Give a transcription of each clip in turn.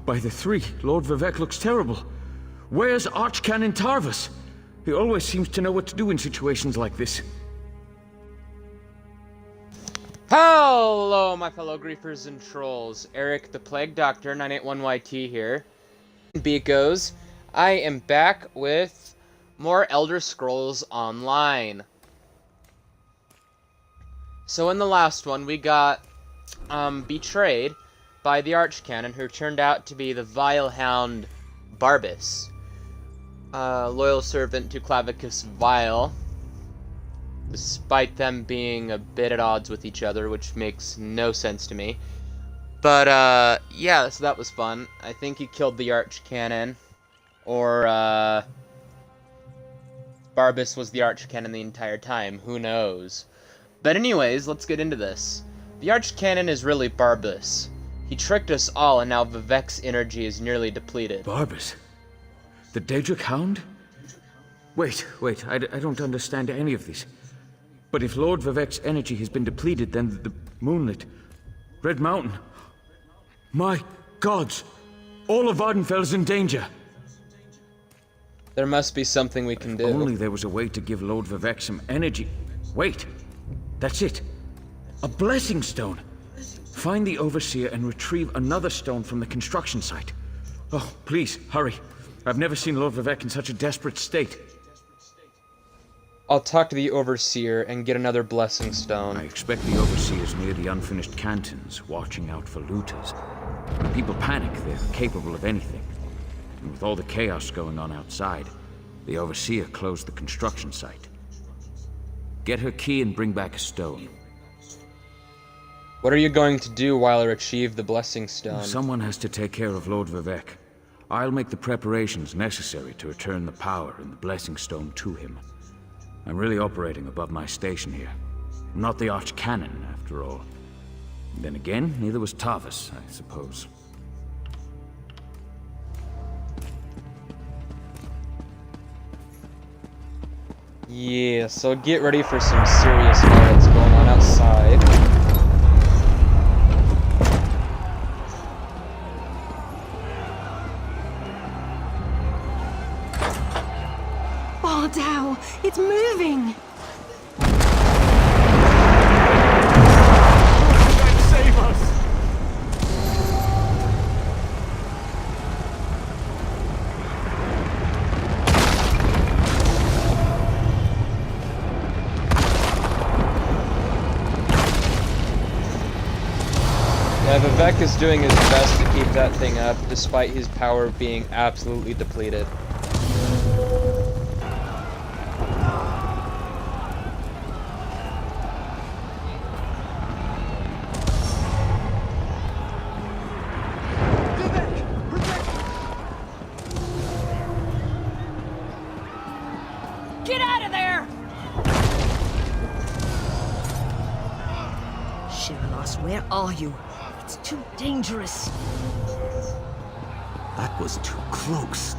By the three, Lord Vevic looks terrible. Where's Archcanon Tarvas? He always seems to know what to do in situations like this. Hello, my fellow griefers and trolls. Eric the Plague Doctor 981YT here. Beekos. I am back with more Elder Scrolls Online. So in the last one, we got betrayed by the Archcanon, who turned out to be the vile hound Barbas. Loyal servant to Clavicus Vile, despite them being a bit at odds with each other, which makes no sense to me. But, yeah, so that was fun. I think he killed the Archcanon, or, Barbas was the Archcanon the entire time, who knows. But anyways, let's get into this. The Archcanon is really Barbas. He tricked us all, and now Vevic's energy is nearly depleted. Barbas? The Daedric Hound? Wait, I don't understand any of this. But if Lord Vevic's energy has been depleted, then the moonlit Red Mountain... My gods! All of Vardenfell's in danger! There must be something we can do. If only there was a way to give Lord Vevic some energy. Wait! That's it! A blessing stone! Find the Overseer and retrieve another stone from the construction site. Oh, please, hurry. I've never seen Lord Vevic in such a desperate state. I'll talk to the Overseer and get another blessing stone. I expect the Overseer's near the unfinished cantons, watching out for looters. When people panic, they're capable of anything. And with all the chaos going on outside, the Overseer closed the construction site. Get her key and bring back a stone. What are you going to do while I retrieve the blessing stone? Someone has to take care of Lord Vevic. I'll make the preparations necessary to return the power and the blessing stone to him. I'm really operating above my station here. I'm not the Archcanon, after all. And then again, neither was Tarvas, I suppose. Yeah, so get ready for some serious fights going on outside. Bardow, it's moving! Save us! Yeah, Vevic is doing his best to keep that thing up, despite his power being absolutely depleted. Get out of there! Shirilos, where are you? It's too dangerous. That was too close.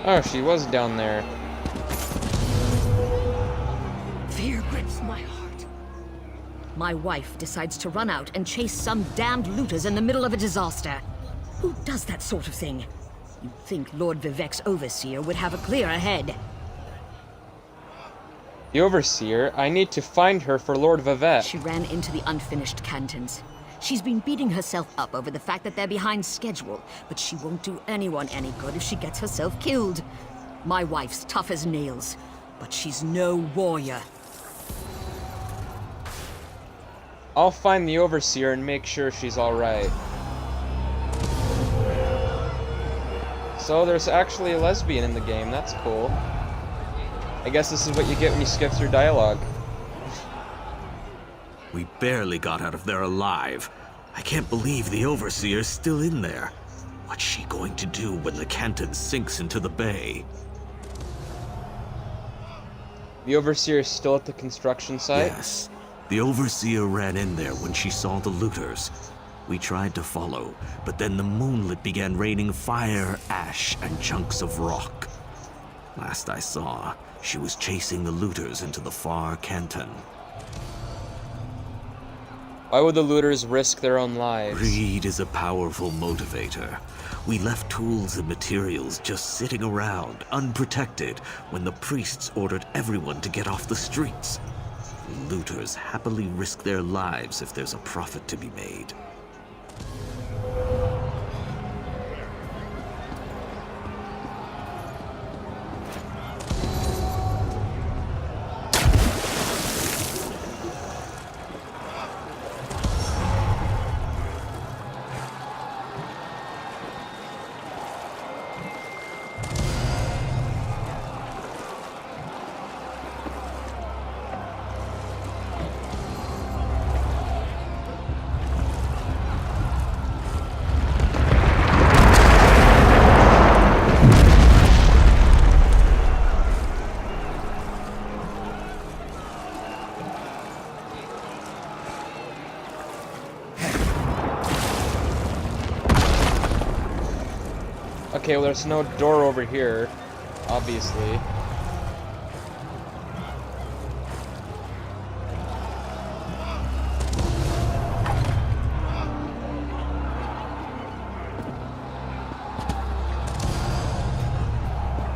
Oh, she was down there. Fear grips my heart. My wife decides to run out and chase some damned looters in the middle of a disaster. Who does that sort of thing? You'd think Lord Vevic's Overseer would have a clearer head. The Overseer? I need to find her for Lord Vevic. She ran into the unfinished cantons. She's been beating herself up over the fact that they're behind schedule, but she won't do anyone any good if she gets herself killed. My wife's tough as nails, but she's no warrior. I'll find the Overseer and make sure she's alright. So there's actually a lesbian in the game, that's cool. I guess this is what you get when you skip through dialogue. We barely got out of there alive. I can't believe the Overseer's still in there. What's she going to do when the Canton sinks into the bay? The Overseer is still at the construction site? Yes. The Overseer ran in there when she saw the looters. We tried to follow, but then the moonlit began raining fire, ash, and chunks of rock. Last I saw, she was chasing the looters into the far canton. Why would the looters risk their own lives? Greed is a powerful motivator. We left tools and materials just sitting around, unprotected, when the priests ordered everyone to get off the streets. Looters happily risk their lives if there's a profit to be made. Okay, well there's no door over here, obviously.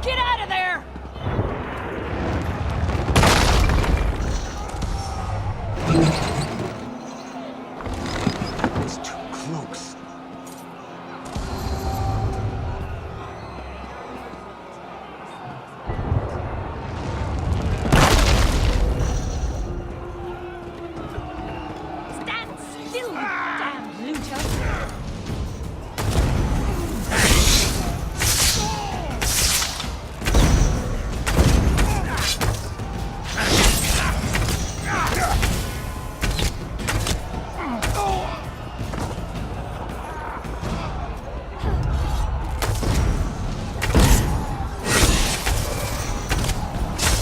Get out of there! It was too close. Stand still, you damned looter!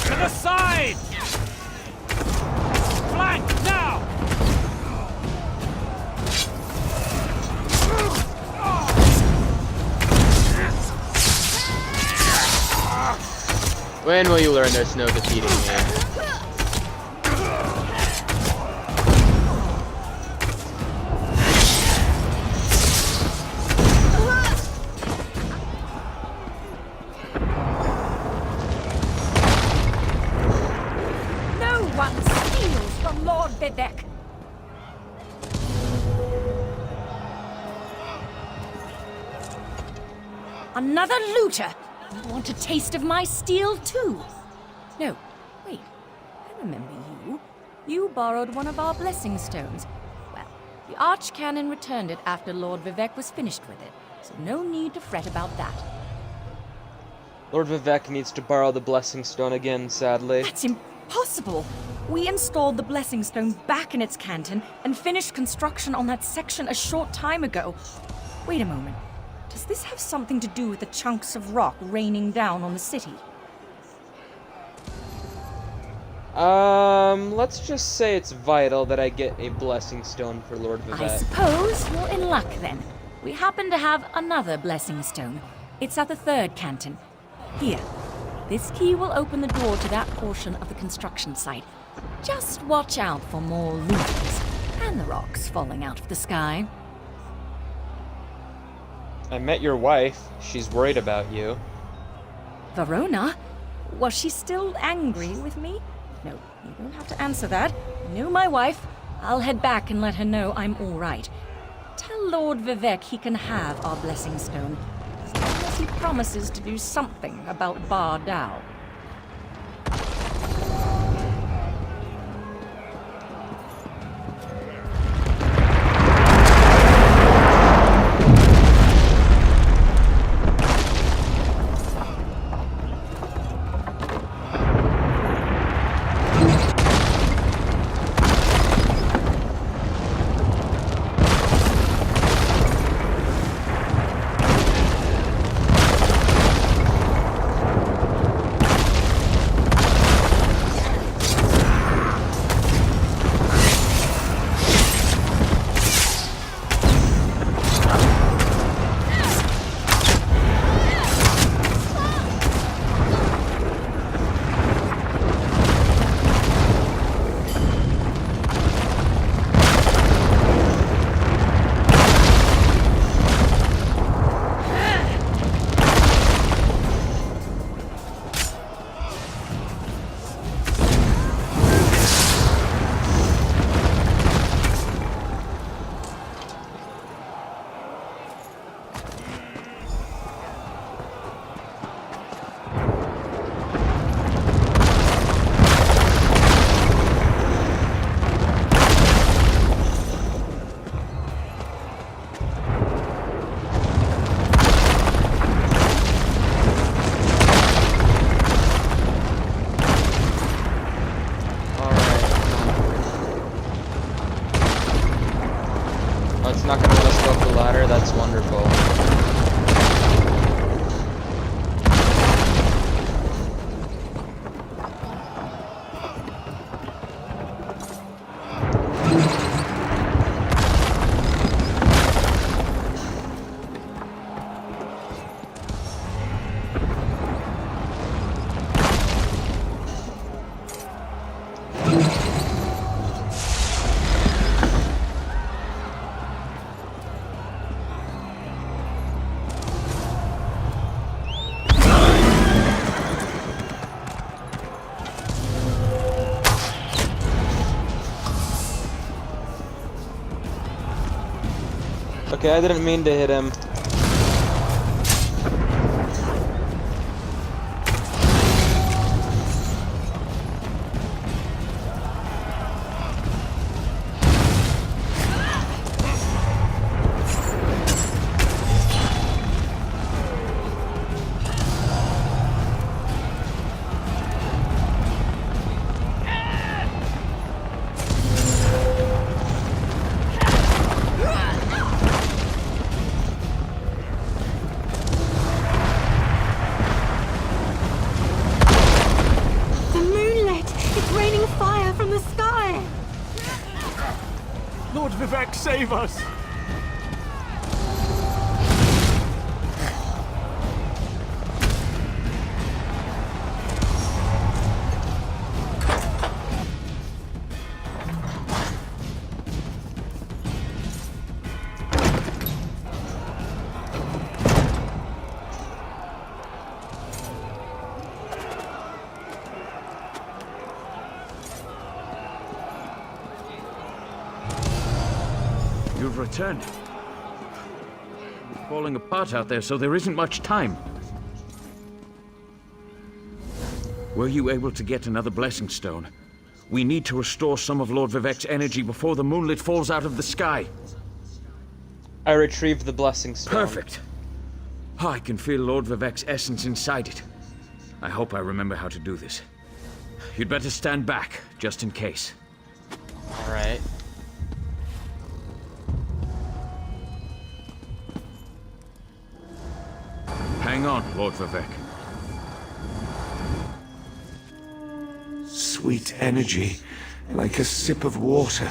To the side! Flank now! When will you learn there's no defeating me? No one steals from Lord Vevic! Another looter! You want a taste of my steel, too? No, wait. I remember you. You borrowed one of our blessing stones. Well, the Archcanon returned it after Lord Vevic was finished with it, so no need to fret about that. Lord Vevic needs to borrow the blessing stone again, sadly. That's impossible! We installed the blessing stone back in its canton and finished construction on that section a short time ago. Wait a moment. Does this have something to do with the chunks of rock raining down on the city? Let's just say it's vital that I get a blessing stone for Lord I Vevic. suppose you're in luck then. We happen to have another blessing stone. It's at the third canton. Here. This key will open the door to that portion of the construction site. Just watch out for more looters and the rocks falling out of the sky. I met your wife. She's worried about you. Verona? Was she still angry with me? No, you don't have to answer that. You know my wife. I'll head back and let her know I'm all right. Tell Lord Vevic he can have our blessing stone, as long as he promises to do something about Bar Dao. Okay, I didn't mean to hit him. The moonlit! It's raining fire from the sky! Lord Vevic, save us! You've returned. You're falling apart out there, so there isn't much time. Were you able to get another blessing stone? We need to restore some of Lord Vivec's energy before the moonlit falls out of the sky. I retrieved the blessing stone. Perfect. I can feel Lord Vivec's essence inside it. I hope I remember how to do this. You'd better stand back, just in case. Alright. Hang on, Lord Vevic. Sweet energy, like a sip of water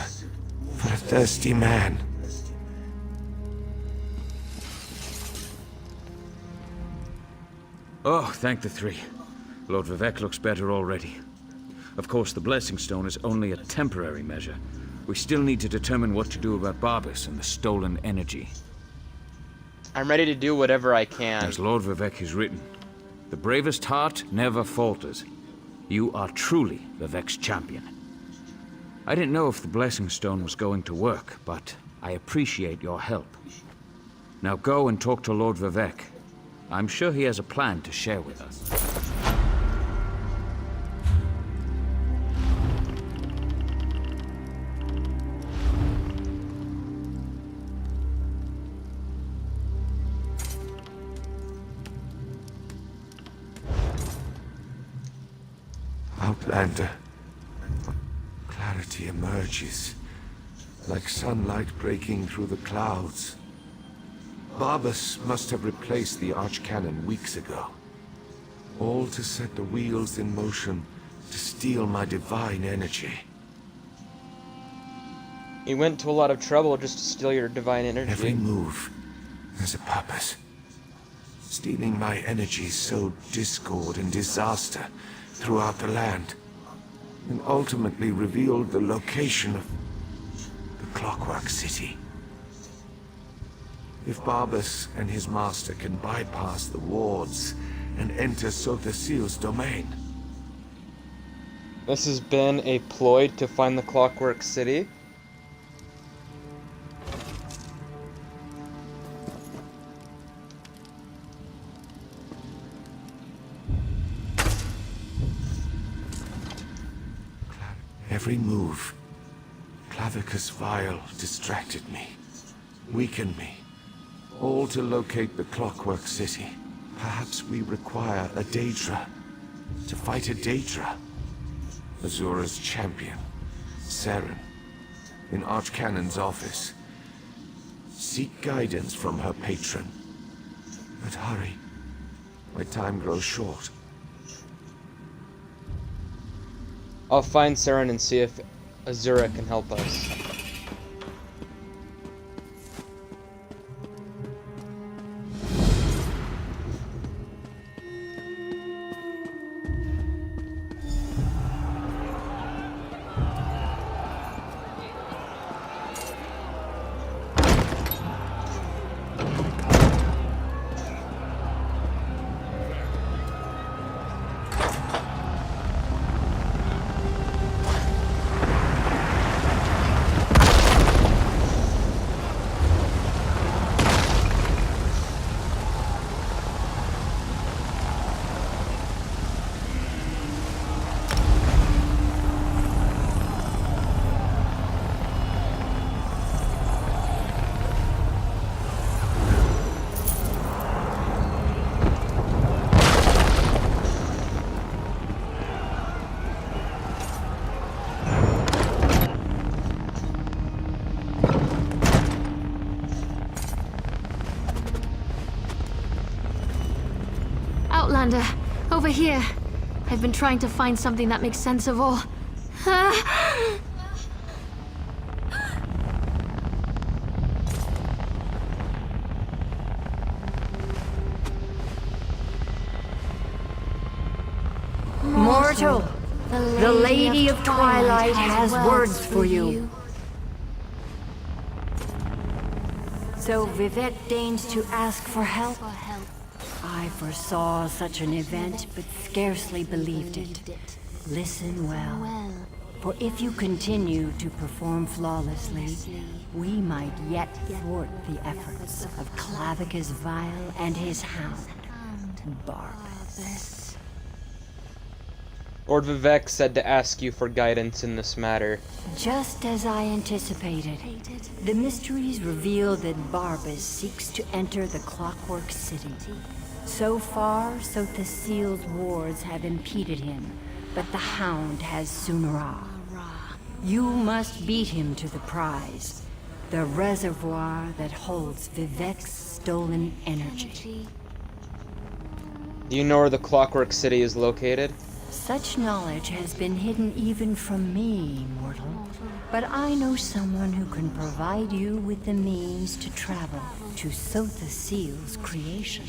for a thirsty man. Oh, thank the three. Lord Vevic looks better already. Of course, the Blessing Stone is only a temporary measure. We still need to determine what to do about Barbas and the stolen energy. I'm ready to do whatever I can. As Lord Vevic has written, the bravest heart never falters. You are truly Vivec's champion. I didn't know if the Blessing Stone was going to work, but I appreciate your help. Now go and talk to Lord Vevic. I'm sure he has a plan to share with us. Outlander. Clarity emerges, like sunlight breaking through the clouds. Barbas must have replaced the archcannon weeks ago. All to set the wheels in motion to steal my divine energy. He went to a lot of trouble just to steal your divine energy. Every move has a purpose. Stealing my energy sowed discord and disaster throughout the land, and ultimately revealed the location of the Clockwork City. If Barbas and his master can bypass the wards and enter Sothassil's domain. This has been a ploy to find the Clockwork City. Every move, Clavicus Vile distracted me, weakened me, all to locate the Clockwork City. Perhaps we require a Daedra, to fight a Daedra. Azura's champion, Seren, in Archcannon's office. Seek guidance from her patron. But hurry, my time grows short. I'll find Seren and see if Azura can help us. Outlander, over here. I've been trying to find something that makes sense of all. Mortal, the Lady of Twilight has words for you. So Vivek deigns to ask for help? I foresaw such an event, but scarcely believed it. Listen well, for if you continue to perform flawlessly, we might yet thwart the efforts of Clavicus Vile and his hound, Barbas. Lord Vevic said to ask you for guidance in this matter. Just as I anticipated, the mysteries reveal that Barbas seeks to enter the Clockwork City. So far, Sotha Seal's wards have impeded him, but the Hound has Sunara. You must beat him to the prize, the reservoir that holds Vivek's stolen energy. Do you know where the Clockwork City is located? Such knowledge has been hidden even from me, mortal. But I know someone who can provide you with the means to travel to Sotha Seal's creation.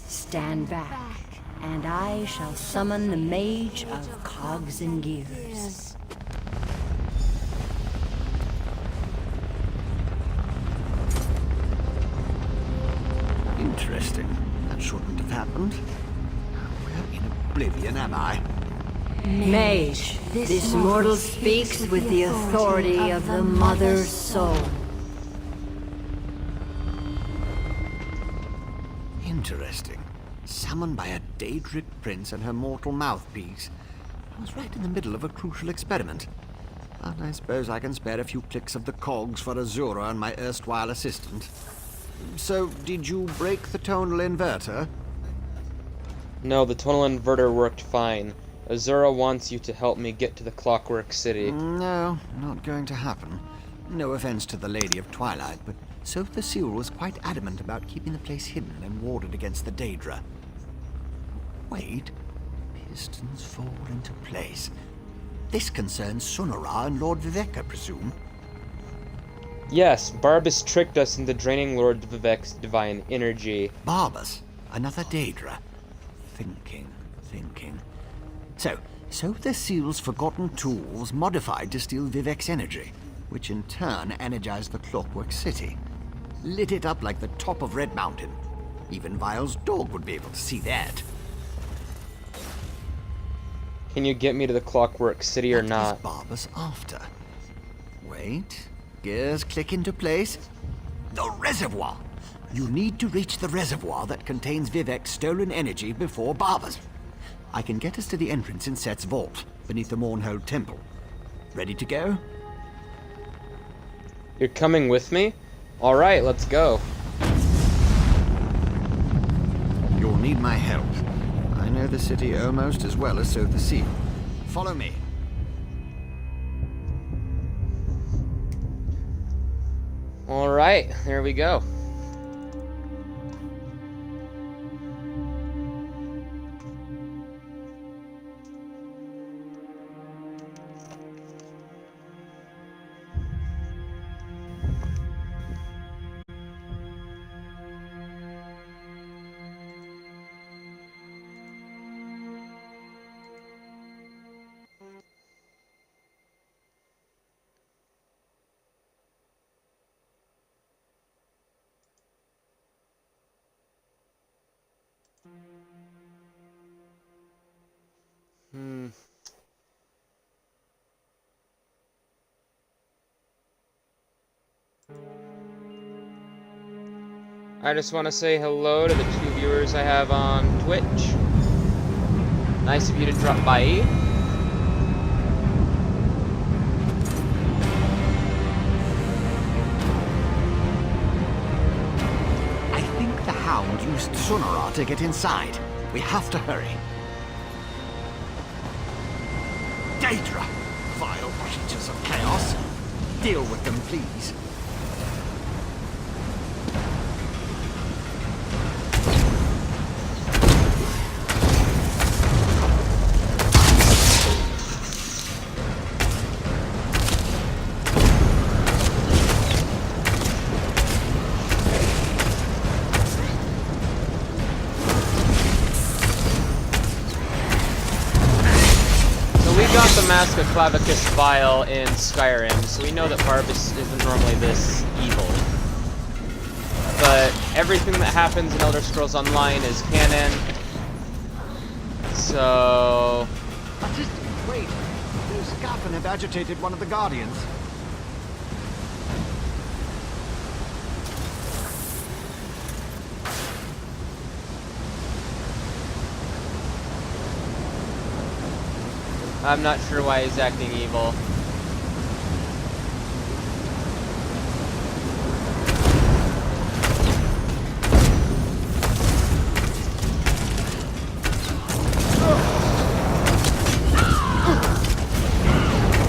Stand back, and I shall summon the Mage of Cogs and Gears. Interesting. That shouldn't have happened. Where in oblivion am I? Mage, this mortal speaks with the authority of the Mother Soul. Interesting. Summoned by a Daedric prince and her mortal mouthpiece. I was right in the middle of a crucial experiment. And I suppose I can spare a few clicks of the cogs for Azura and my erstwhile assistant. So, did you break the tonal inverter? No, the tonal inverter worked fine. Azura wants you to help me get to the Clockwork City. No, not going to happen. No offense to the Lady of Twilight, but Sotha Seal was quite adamant about keeping the place hidden and warded against the Daedra. Wait. Pistons fall into place. This concerns Sunara and Lord Vevic, I presume. Yes, Barbas tricked us into draining Lord Vivec's divine energy. Barbas, another Daedra. Thinking. So, Sotha Seal's forgotten tools modified to steal Vivec's energy, which in turn energized the Clockwork City. Lit it up like the top of Red Mountain. Even Vile's dog would be able to see that. Can you get me to the Clockwork City or not? What is Barbas after? Wait. Gears click into place. The reservoir! You need to reach the reservoir that contains Vivec's stolen energy before Barbas. I can get us to the entrance in Set's vault, beneath the Mournhold Temple. Ready to go? You're coming with me? Alright, let's go. You'll need my help. I know the city almost as well as Sotha Seal. Follow me. Alright, there we go. I just want to say hello to the 2 viewers I have on Twitch. Nice of you to drop by. I think the Hound used Sunara to get inside. We have to hurry. Daedra! Vile creatures of chaos. Deal with them, please. Mask of Clavicus Vile in Skyrim, so we know that Barbas isn't normally this evil. But everything that happens in Elder Scrolls Online is canon. So... Wait, those Scaffin have agitated one of the Guardians. I'm not sure why he's acting evil.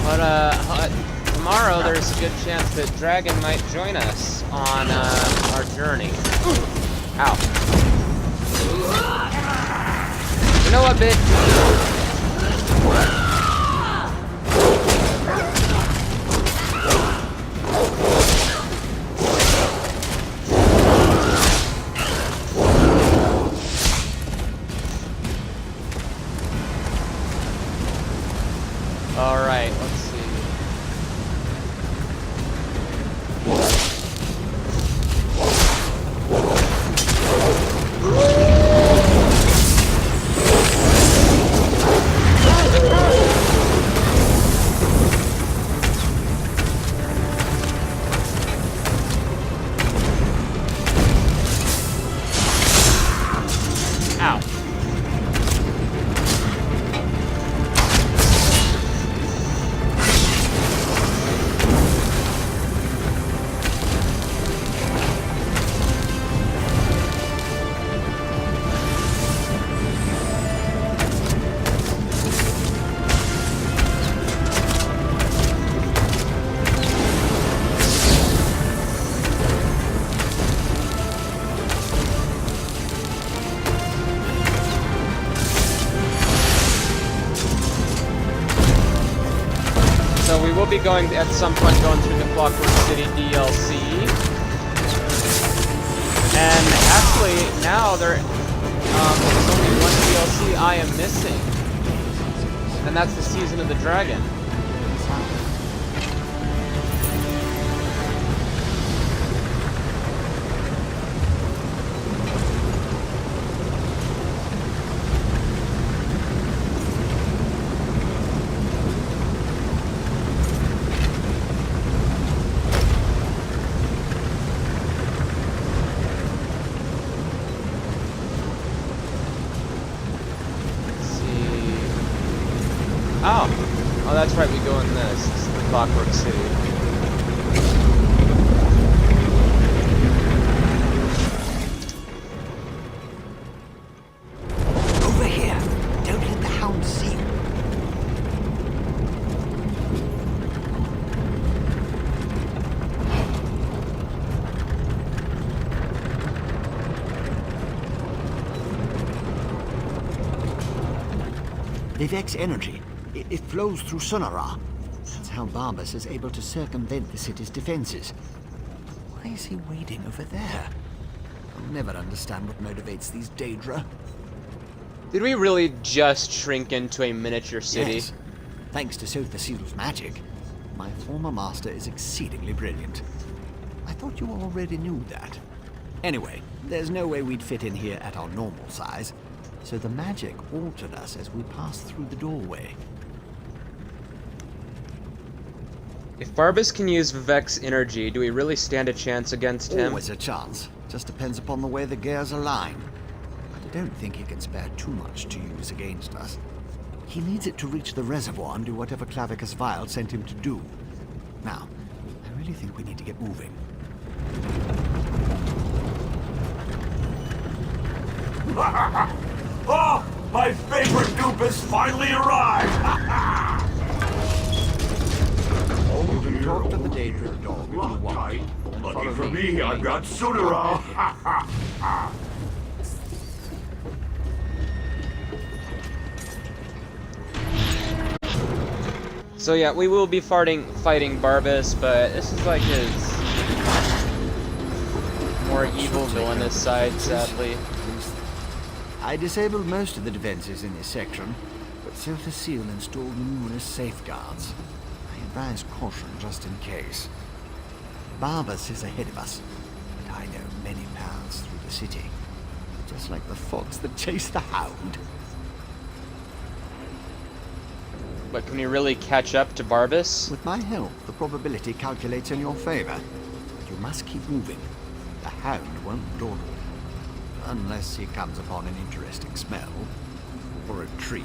But tomorrow there's a good chance that Dragon might join us on our journey. Ow. You know what, bitch? Alright, let's see. Ow. So we will be going at some point going through the Clockwork City DLC. And actually now there's only one DLC I am missing. And that's the Season of the Dragon. Oh, that's right, we go in this. It's the Clockwork City. Over here. Don't let the hound see you. Vivec's energy. It flows through Sonara. That's how Barbas is able to circumvent the city's defenses. Why is he waiting over there? I'll never understand what motivates these Daedra. Did we really just shrink into a miniature city? Yes. Thanks to Soth the Seal's magic. My former master is exceedingly brilliant. I thought you already knew that. Anyway, there's no way we'd fit in here at our normal size, so the magic altered us as we passed through the doorway. If Barbas can use Vivec's energy, do we really stand a chance against him? Always a chance. Just depends upon the way the gears align. But I don't think he can spare too much to use against us. He needs it to reach the reservoir and do whatever Clavicus Vile sent him to do. Now, I really think we need to get moving. Oh, my favorite goop has finally arrived! Talk to the Daedra dog if you want. And Lucky follow for me, I've got Sunara. So yeah, we will be fighting Barbas, but this is like his more evil villainous side, sadly. I disabled most of the defenses in this section. but so the seal installed numerous safeguards. I advise caution just in case. Barbas is ahead of us, but I know many paths through the city, just like the fox that chased the hound. But can we really catch up to Barbas? With my help, the probability calculates in your favor. But you must keep moving. The hound won't dawdle. Unless he comes upon an interesting smell. Or a tree.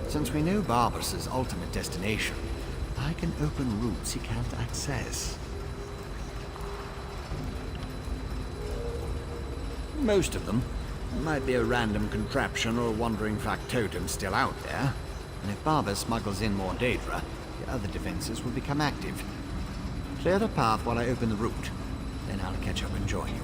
Since we know Barbas' ultimate destination, I can open routes he can't access. Most of them. Might be a random contraption or a wandering factotum still out there. And if Barbas smuggles in more Daedra, the other defenses will become active. Clear the path while I open the route. Then I'll catch up and join you.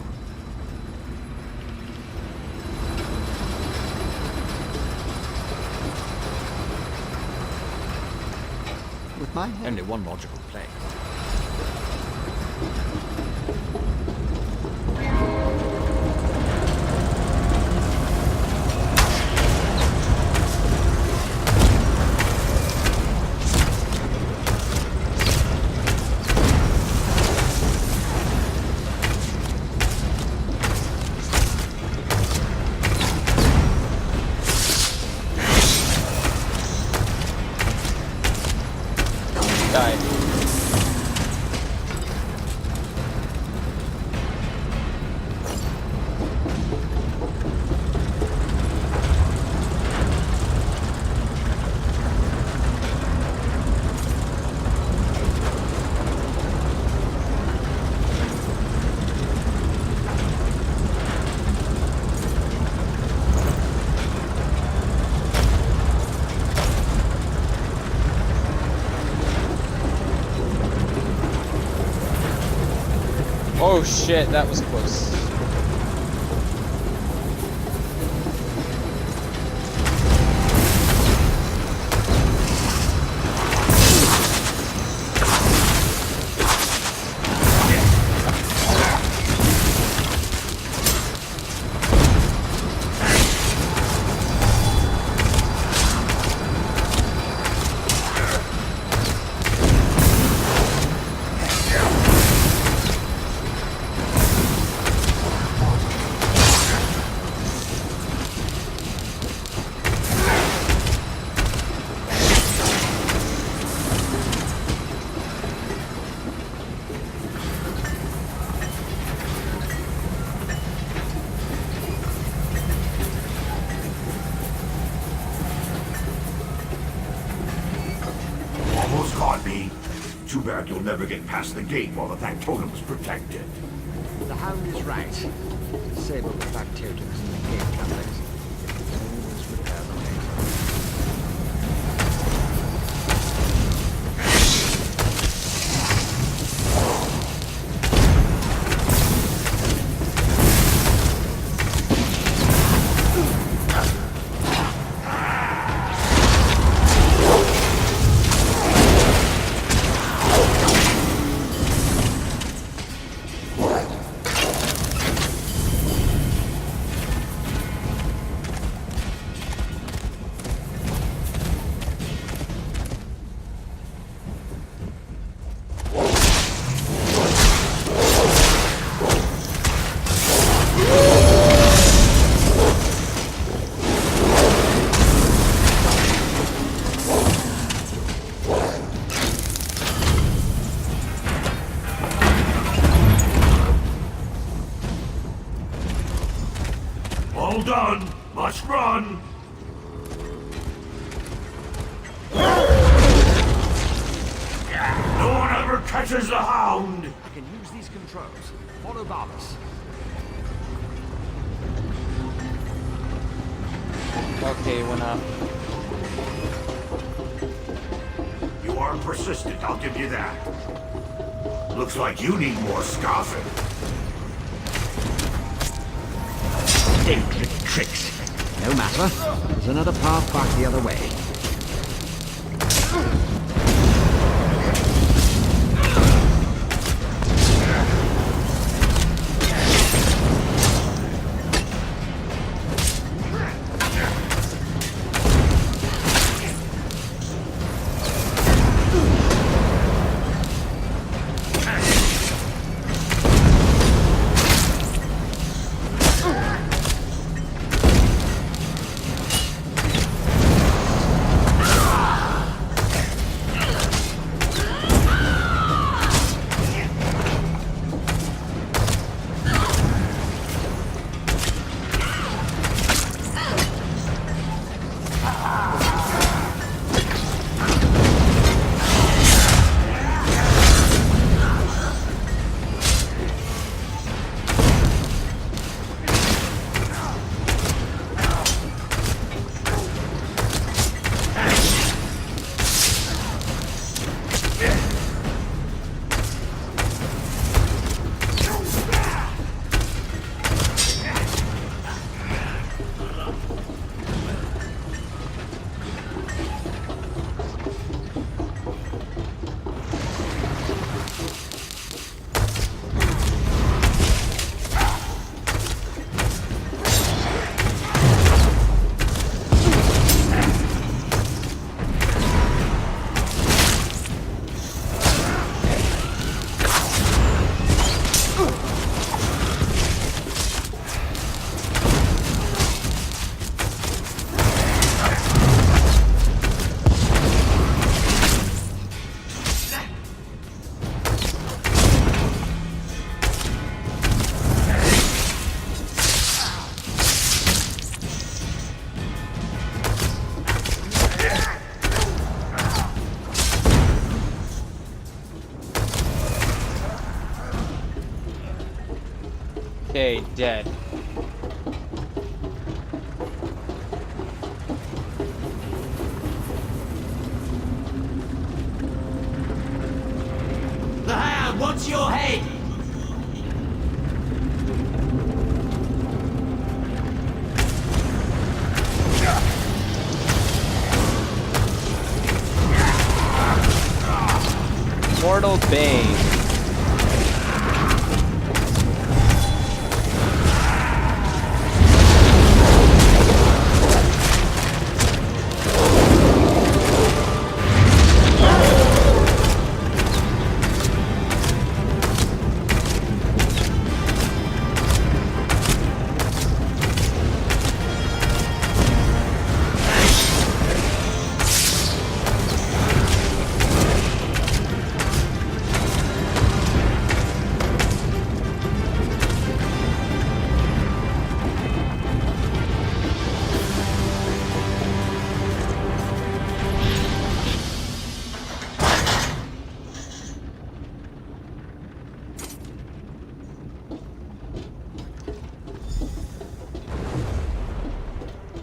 With my only one logical play. Died. Oh shit, that was close. Almost caught me. Too bad you'll never get past the gate while the factotum's protected. The hound is right. Disable the factotums in the gate couplings. Always repair them later. All done. Must run. No one ever catches the hound. I can use these controls. Follow Barbas. Okay, went up. You are persistent, I'll give you that. Looks like you need more scoffing. Tricky tricks. No matter. There's another path back the other way. dead. The Hound, what's your head? Mortal Bane.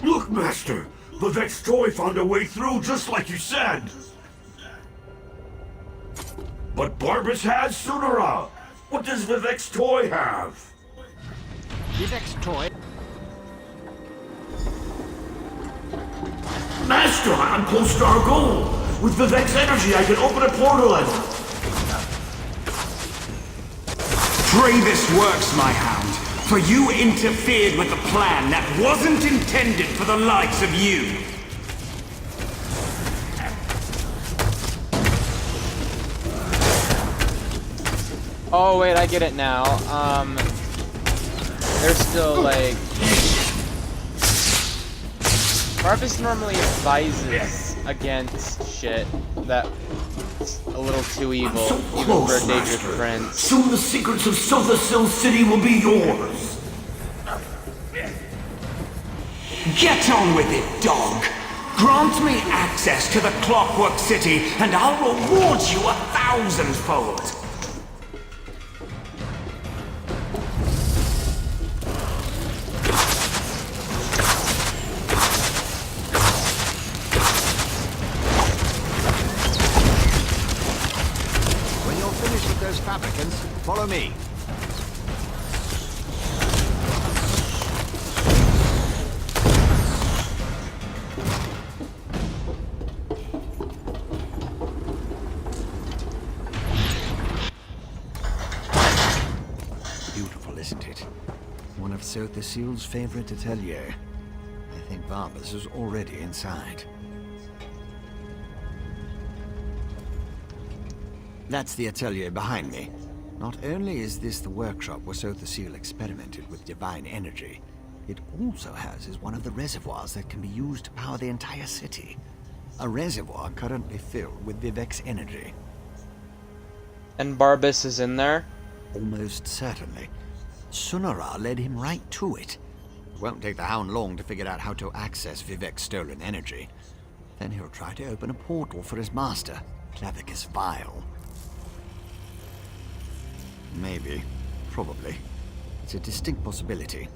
Look, Master! Vivek's toy found a way through just like you said! But Barbas has Sunara! What does Vivek's toy have? Vivek's toy. Master, I'm close to our goal! With Vivek's energy, I can open a portal and... Travis works, my Hound. For you interfered with a plan that wasn't intended for the likes of you. Oh wait, I get it now. They're still like... Barbas normally advises against shit that's a little too evil, so even close, for a Daedric Master. prince. Soon the secrets of Sothasil City will be yours! Get on with it, dog. Grant me access to the Clockwork City, and I'll reward you 1,000-fold. When you're finished with those fabricants, follow me. Beautiful, isn't it? One of Sothasil's favorite atelier. I think Barbas is already inside. That's the atelier behind me. Not only is this the workshop where Sothasil experimented with divine energy, it also houses one of the reservoirs that can be used to power the entire city. A reservoir currently filled with Vivek's energy. And Barbas is in there? Almost certainly. Sunara led him right to it. It won't take the Hound long to figure out how to access Vivek's stolen energy. Then he'll try to open a portal for his master, Clavicus Vile. Maybe. Probably. It's a distinct possibility.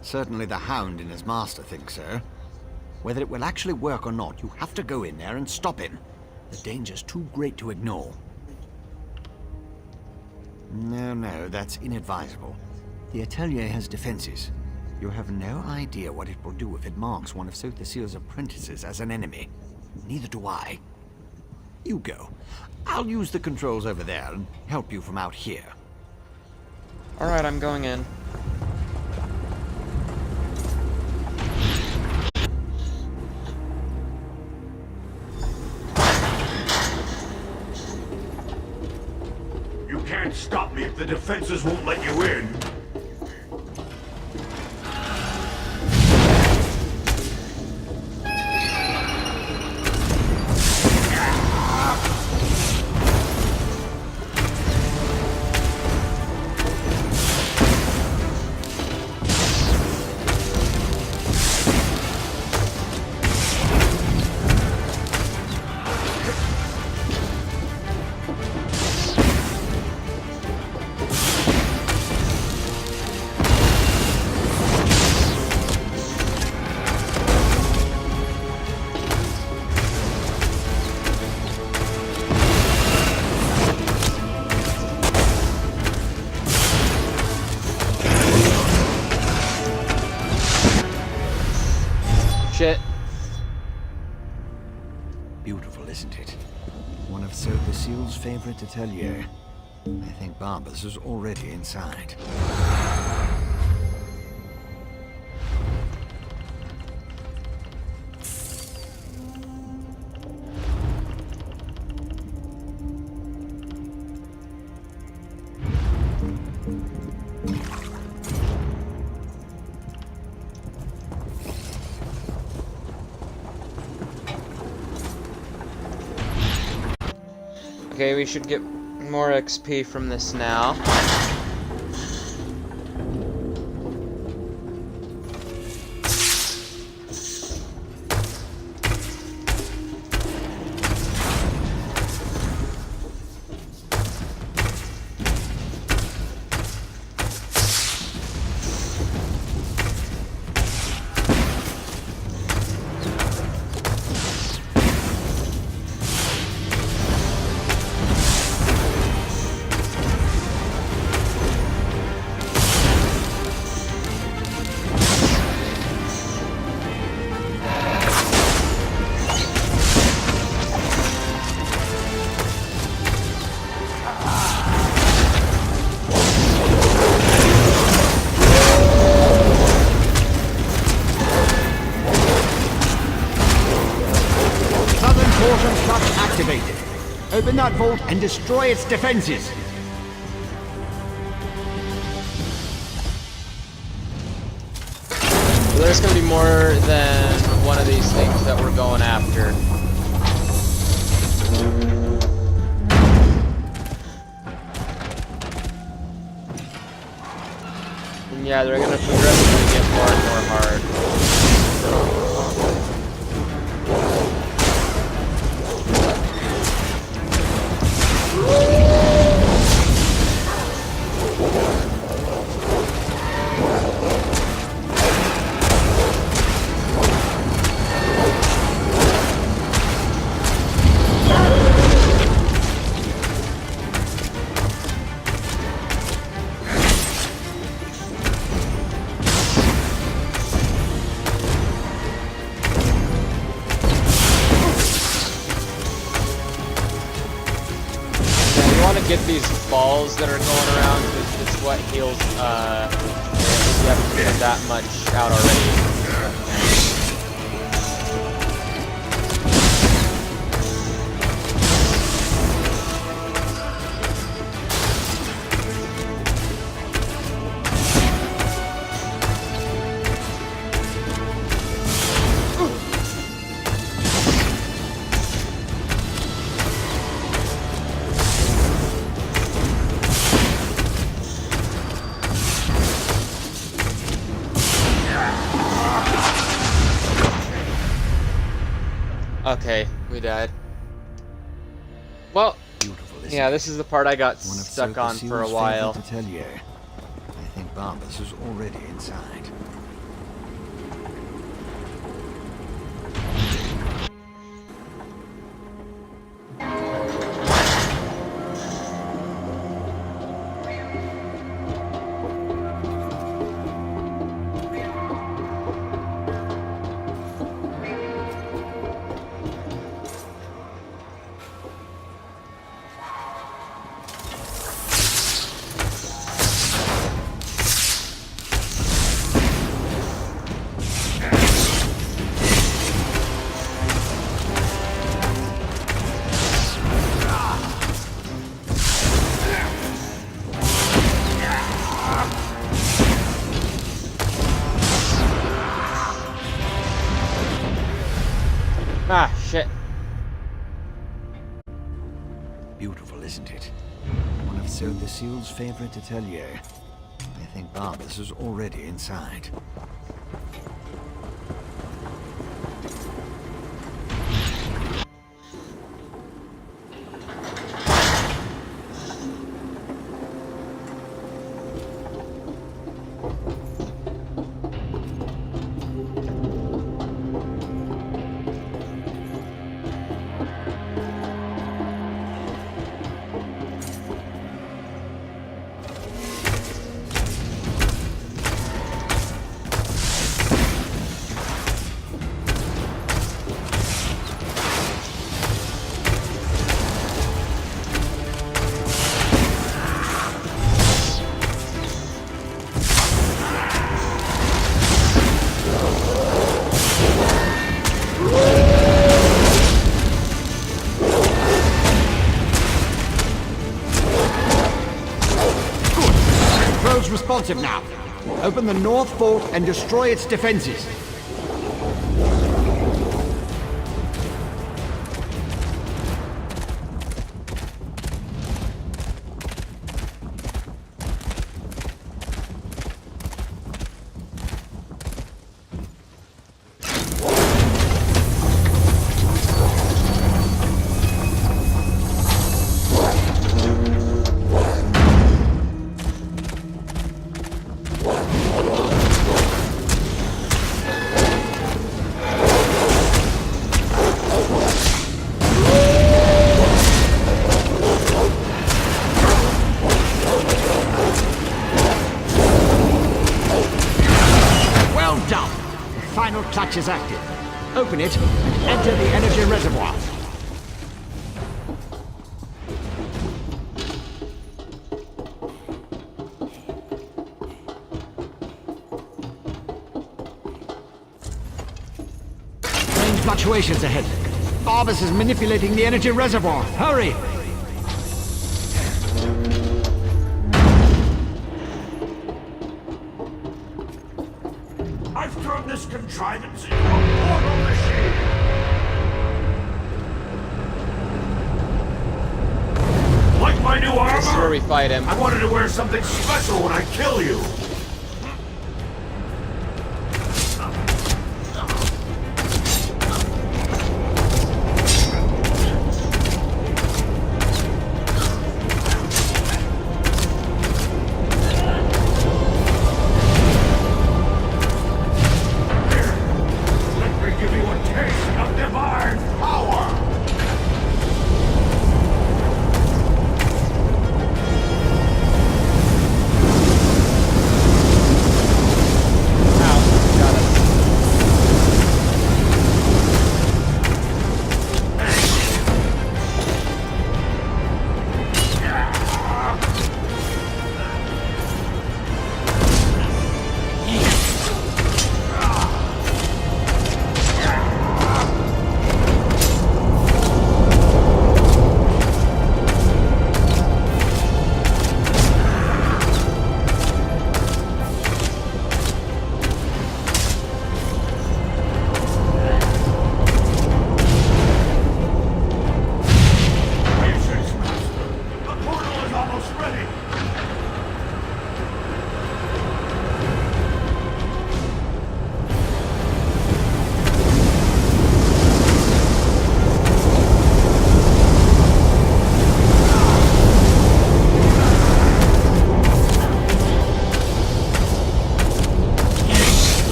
Certainly the Hound and his master think so. Whether it will actually work or not, you have to go in there and stop him. The danger's too great to ignore. No, that's inadvisable. The atelier has defenses. You have no idea what it will do if it marks one of Sothasil's apprentices as an enemy. Neither do I. You go. I'll use the controls over there and help you from out here. Alright, I'm going in. You can't stop me if the defenses won't let you in. shit. Beautiful, isn't it? One of Sir Basile's favorite atelier. I think Barbas is already inside. Okay, we should get more XP from this now. Activated. Open that vault and destroy its defenses. There's gonna be more than one of these things that we're going after. And yeah, they're gonna progressively get more and more hard. Get these balls that are going around, it's what heals, you haven't put that much out already. Okay, we died. Well, yeah, this is the part I got stuck on for a while. I think Barbas is already inside. Ah, shit. Beautiful, isn't it? One of Sir Basile's favorite atelier. I think Barbas is already inside. responsive now. Open the north fort and destroy its defenses. Clutch is active. Open it and enter the energy reservoir. Strange fluctuations ahead. Barbas is manipulating the energy reservoir. Hurry! I've turned this contrivance into a portal machine! Like my new armor? This is where we fight him. I wanted to wear something special when I kill you!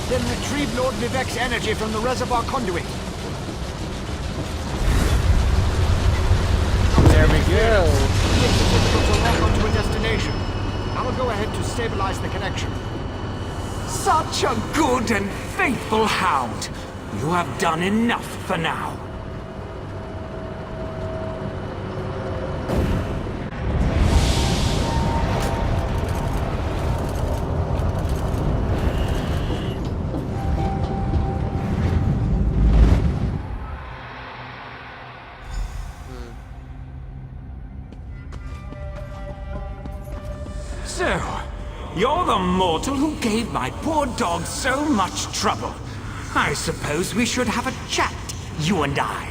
Then retrieve Lord Vevic's energy from the reservoir conduit. There we go. It's difficult to lock onto a destination. I will go ahead to stabilize the connection. Such a good and faithful hound. You have done enough for now. So, you're the mortal who gave my poor dog so much trouble. I suppose we should have a chat, you and I.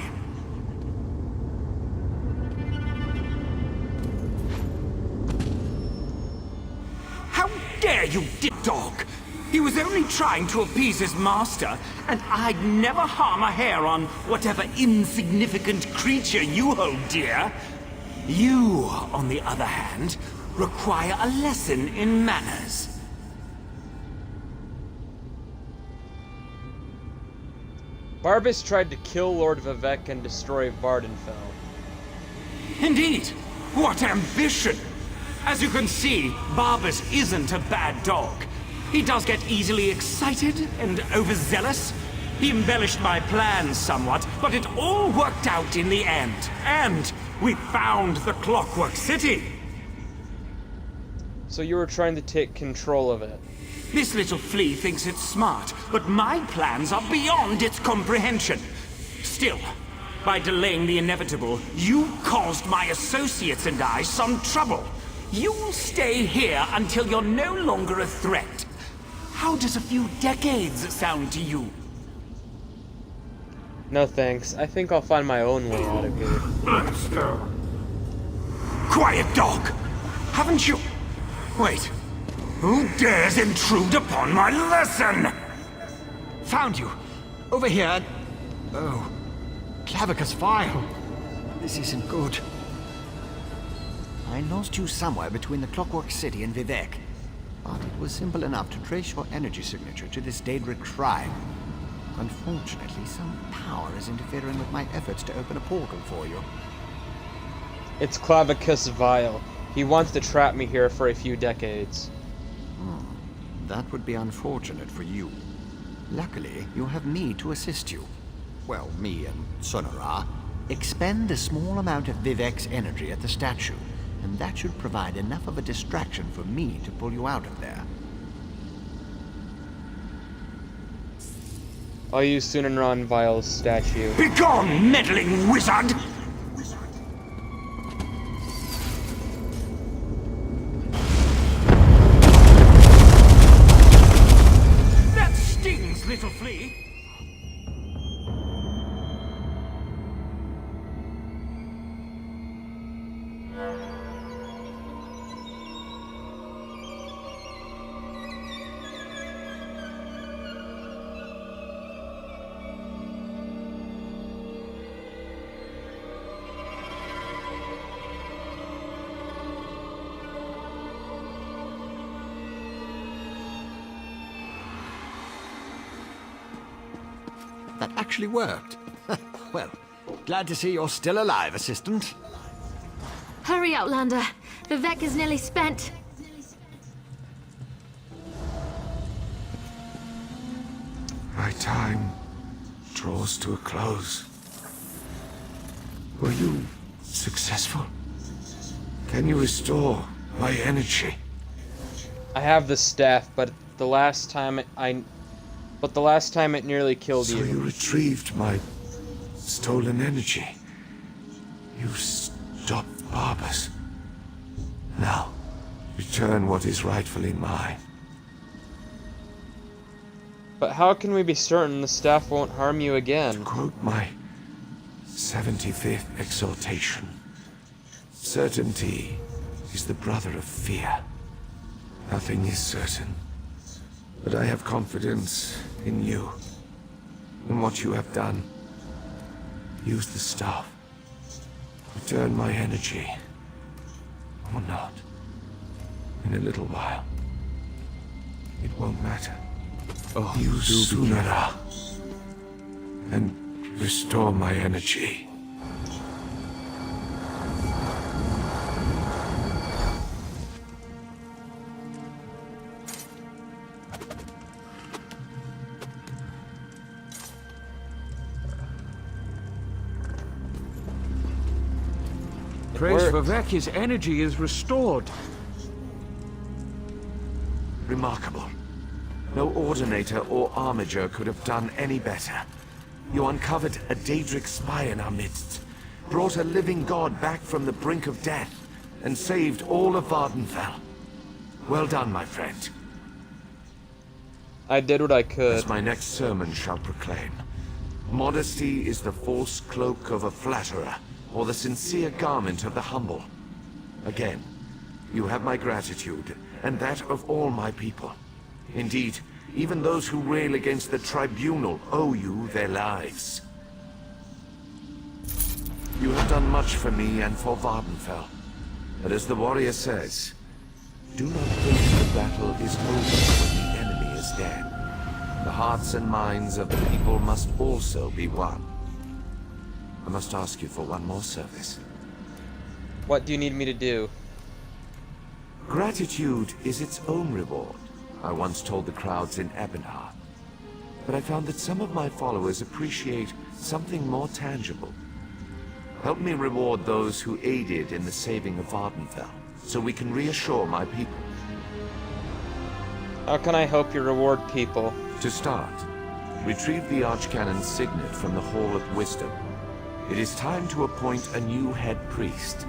How dare you, dog! He was only trying to appease his master, and I'd never harm a hair on whatever insignificant creature you hold dear. You, on the other hand, require a lesson in manners. Barbas tried to kill Lord Vevic and destroy Vardenfell. Indeed! What ambition! As you can see, Barbas isn't a bad dog. He does get easily excited and overzealous. He embellished my plans somewhat, but it all worked out in the end. And we found the Clockwork City. So you were trying to take control of it. This little flea thinks it's smart, but my plans are beyond its comprehension. Still, by delaying the inevitable, you caused my associates and I some trouble. You'll stay here until you're no longer a threat. How does a few decades sound to you? No thanks. I think I'll find my own way out of here. Let's go. Quiet, dog! Haven't you... Wait. Who dares intrude upon my lesson? Found you. Over here. Oh. Clavicus Vile. This isn't good. I lost you somewhere between the Clockwork City and Vevic. But it was simple enough to trace your energy signature to this Daedric shrine. Unfortunately, some power is interfering with my efforts to open a portal for you. It's Clavicus Vile. He wants to trap me here for a few decades. That would be unfortunate for you. Luckily, you have me to assist you. Well, me and Sonora. Expend a small amount of Vivec's energy at the statue, and that should provide enough of a distraction for me to pull you out of there. I'll use Sunanran Vile's statue. Begone, meddling wizard! That stings, little flea! That actually worked. Well, glad to see you're still alive, Assistant. Hurry, Outlander. Vevic is nearly spent. My time draws to a close. Were you successful? Can you restore my energy? I have the staff, but the last time it nearly killed So you. you retrieved my stolen energy. You stopped Barbas. Now, return what is rightfully mine. But how can we be certain the staff won't harm you again? Quote my 75th exhortation. Certainty is the brother of fear. Nothing is certain. But I have confidence in you. In what you have done. Use the staff. Return my energy. Or not. In a little while. It won't matter. Oh, Use Sunara. And restore my energy. Praise worked. Vevic, his energy is restored. Remarkable. No ordinator or armiger could have done any better. You uncovered a Daedric spy in our midst, brought a living god back from the brink of death, and saved all of Vardenfell. Well done, my friend. I did what I could. As my next sermon shall proclaim, modesty is the false cloak of a flatterer, or the sincere garment of the humble. Again, you have my gratitude, and that of all my people. Indeed, even those who rail against the tribunal owe you their lives. You have done much for me and for Vardenfell. But as the warrior says, do not think the battle is over when the enemy is dead. The hearts and minds of the people must also be won. I must ask you for one more service. What do you need me to do? Gratitude is its own reward, I once told the crowds in Ebonheart. But I found that some of my followers appreciate something more tangible. Help me reward those who aided in the saving of Vardenfell, so we can reassure my people. How can I help you reward people? To start, retrieve the Archcanon's signet from the Hall of Wisdom. It is time to appoint a new head priest.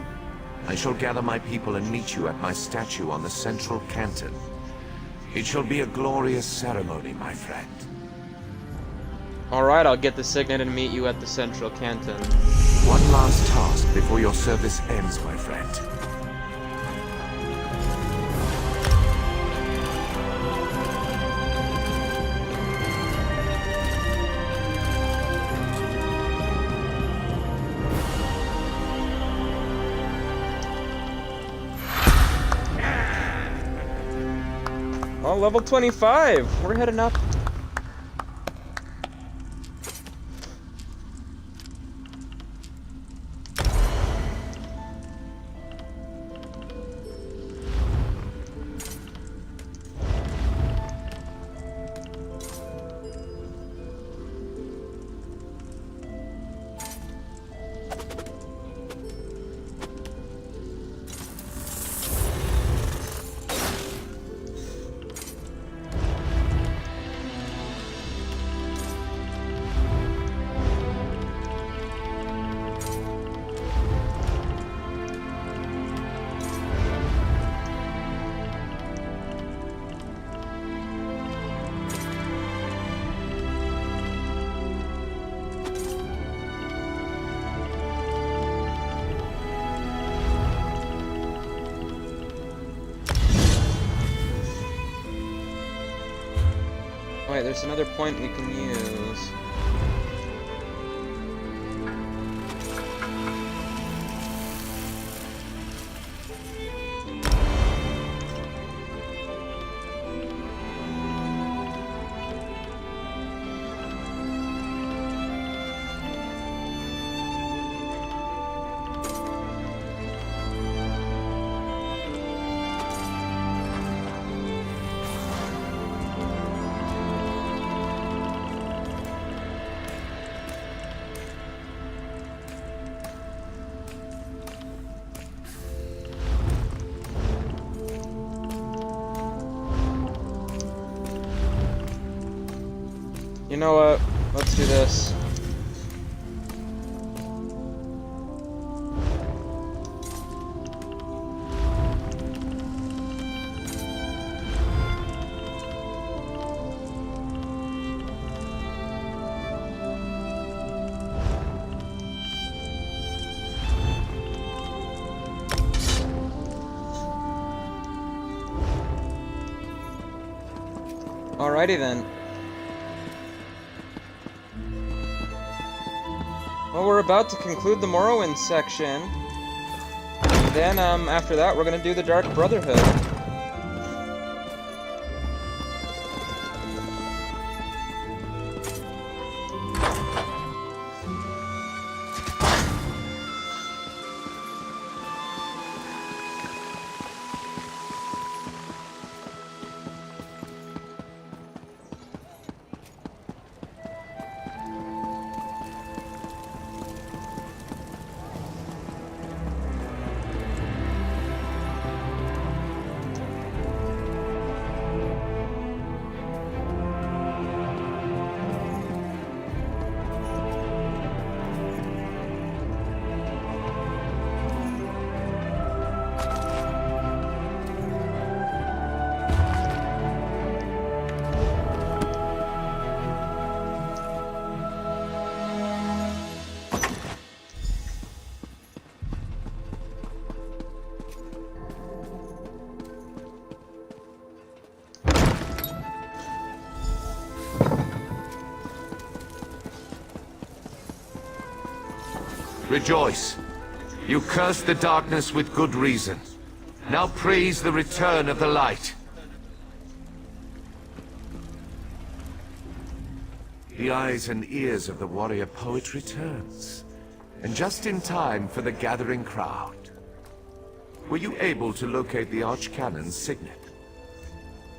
I shall gather my people and meet you at my statue on the central canton. It shall be a glorious ceremony, my friend. Alright, I'll get the signet and meet you at the central canton. One last task before your service ends, my friend. Oh, level 25! We're heading up. Wait, there's another point we can use. You know what? Let's do this. Alrighty then. Well, we're about to conclude the Morrowind section. And then, after that, we're gonna do the Dark Brotherhood. Rejoice. You cursed the darkness with good reason. Now praise the return of the light. The eyes and ears of the warrior poet returns. And just in time for the gathering crowd. Were you able to locate the Archcannon's signet?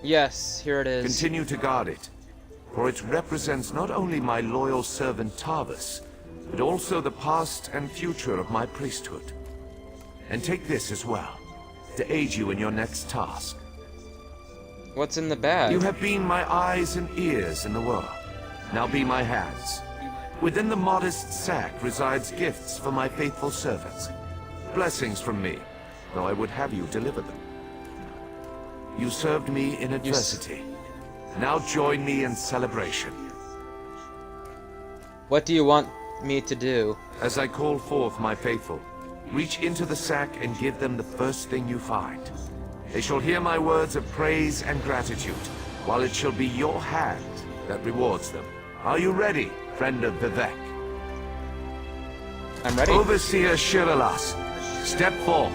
Yes, here it is. Continue to guard it, for it represents not only my loyal servant Tarvis, but also the past and future of my priesthood. And take this as well, to aid you in your next task. What's in the bag? You have been my eyes and ears in the world. Now be my hands. Within the modest sack resides gifts for my faithful servants. Blessings from me, though I would have you deliver them. You served me in adversity. Now join me in celebration. What do you want me to do? As I call forth my faithful, reach into the sack and give them the first thing you find. They shall hear my words of praise and gratitude, while it shall be your hand that rewards them. Are you ready, friend of Vevic? I'm ready. Overseer Shiralas, step forth.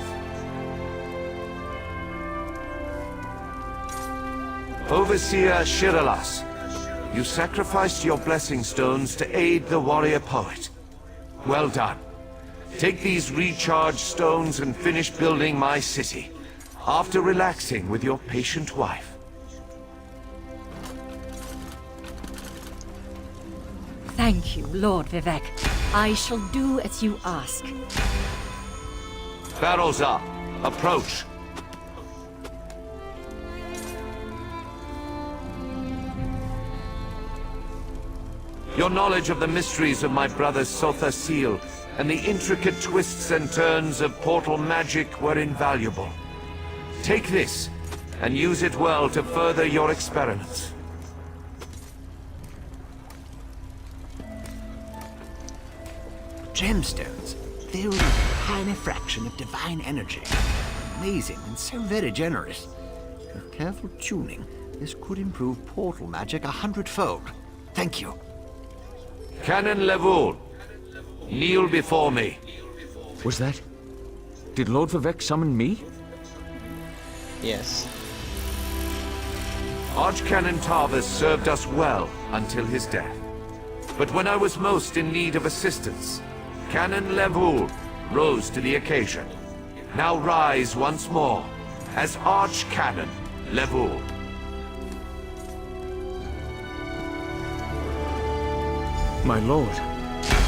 Overseer Shiralas, you sacrificed your blessing stones to aid the warrior poet. Well done. Take these recharged stones and finish building my city, after relaxing with your patient wife. Thank you, Lord Vevic. I shall do as you ask. Barrels up. Approach. Your knowledge of the mysteries of my brother Sotha Seal and the intricate twists and turns of portal magic were invaluable. Take this, and use it well to further your experiments. Gemstones, filled with a tiny fraction of divine energy. Amazing and so very generous. With careful tuning, this could improve portal magic 100-fold. Thank you. Canon Levoul, kneel before me. Was that... Did Lord Vevic summon me? Yes. Archcanon Tarvis served us well until his death. But when I was most in need of assistance, Canon Levoul rose to the occasion. Now rise once more as Archcanon Levoul. My lord,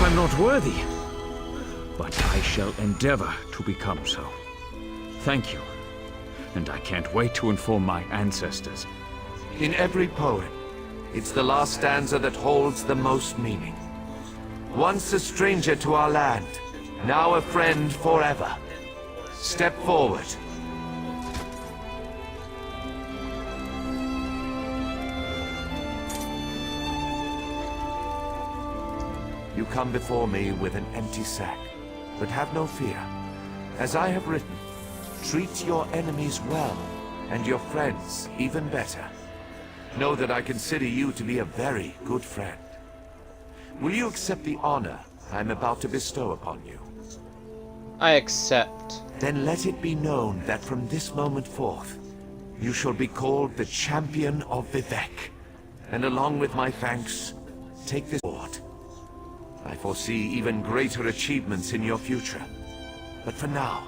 I'm not worthy. But I shall endeavor to become so. Thank you. And I can't wait to inform my ancestors. In every poem, it's the last stanza that holds the most meaning. Once a stranger to our land, now a friend forever. Step forward. You come before me with an empty sack, but have no fear. As I have written, treat your enemies well, and your friends even better. Know that I consider you to be a very good friend. Will you accept the honor I'm about to bestow upon you? I accept. Then let it be known that from this moment forth, you shall be called the Champion of Vevic. And along with my thanks, take this award. I foresee even greater achievements in your future. But for now,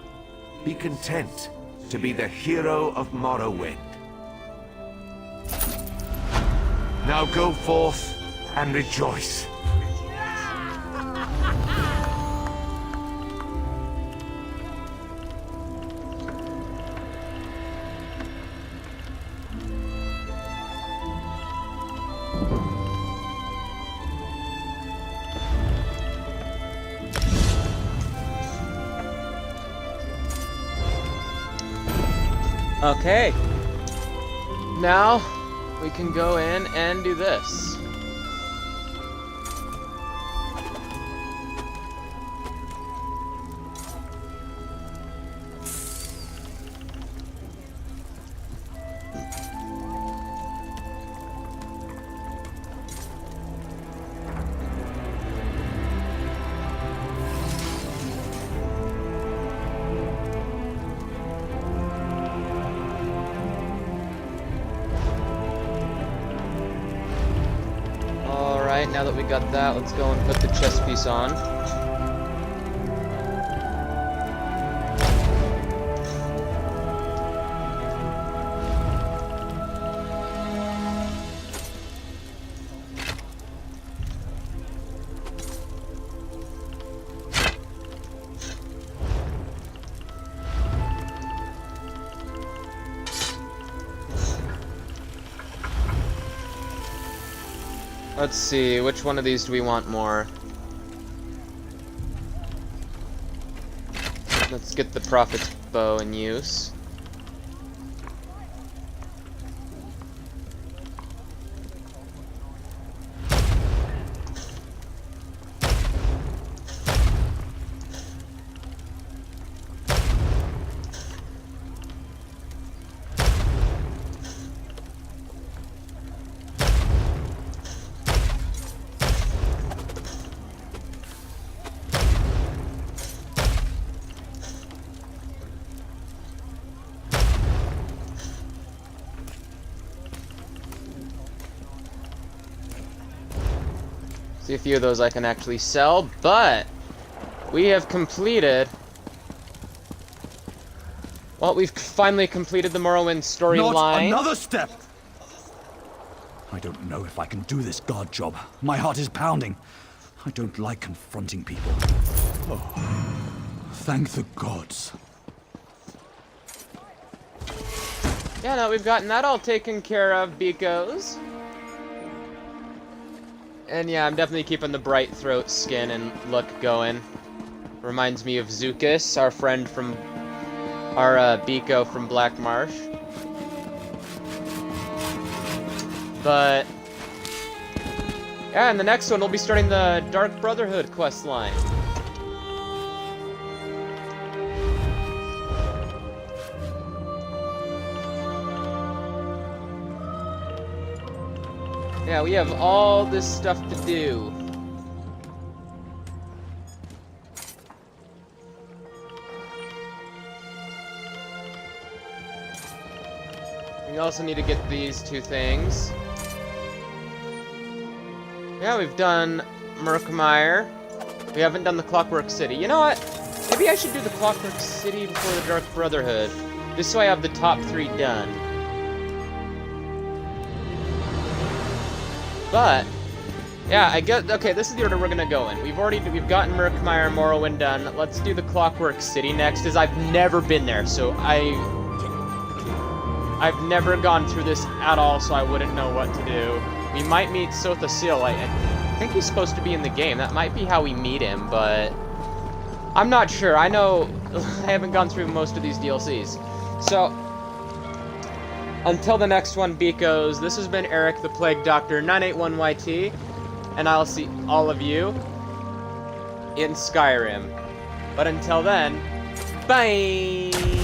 be content to be the hero of Morrowind. Now go forth and rejoice. Okay. Now, we can go in and do this. Alright, now that we got that, let's go and put the chest piece on. Let's see, which one of these do we want more? Let's get the Prophet's Bow in use. See, a few of those I can actually sell, but we have completed. Well, we've finally completed the Morrowind storyline. Not another step! I don't know if I can do this guard job. My heart is pounding. I don't like confronting people. Oh, thank the gods. Yeah, no, we've gotten that all taken care of, beekos. And yeah, I'm definitely keeping the bright throat skin and look going. Reminds me of Zukas, our friend from our beeko from Black Marsh. But yeah, and the next one we'll be starting the Dark Brotherhood quest line. Yeah, we have all this stuff to do. We also need to get these two things. Yeah, we've done Murkmire. We haven't done the Clockwork City. You know what? Maybe I should do the Clockwork City before the Dark Brotherhood. Just so I have the top 3 done. But yeah, I guess okay, this is the order we're gonna go in. We've gotten Murkmire and Morrowind done. Let's do the Clockwork City next, as I've never been there, so I've never gone through this at all, so I wouldn't know what to do. We might meet Sotha Sil. I think he's supposed to be in the game. That might be how we meet him, but I'm not sure. I know I haven't gone through most of these DLCs. So until the next one, beekos, this has been Eric the Plague Doctor 981YT, and I'll see all of you in Skyrim. But until then, bye!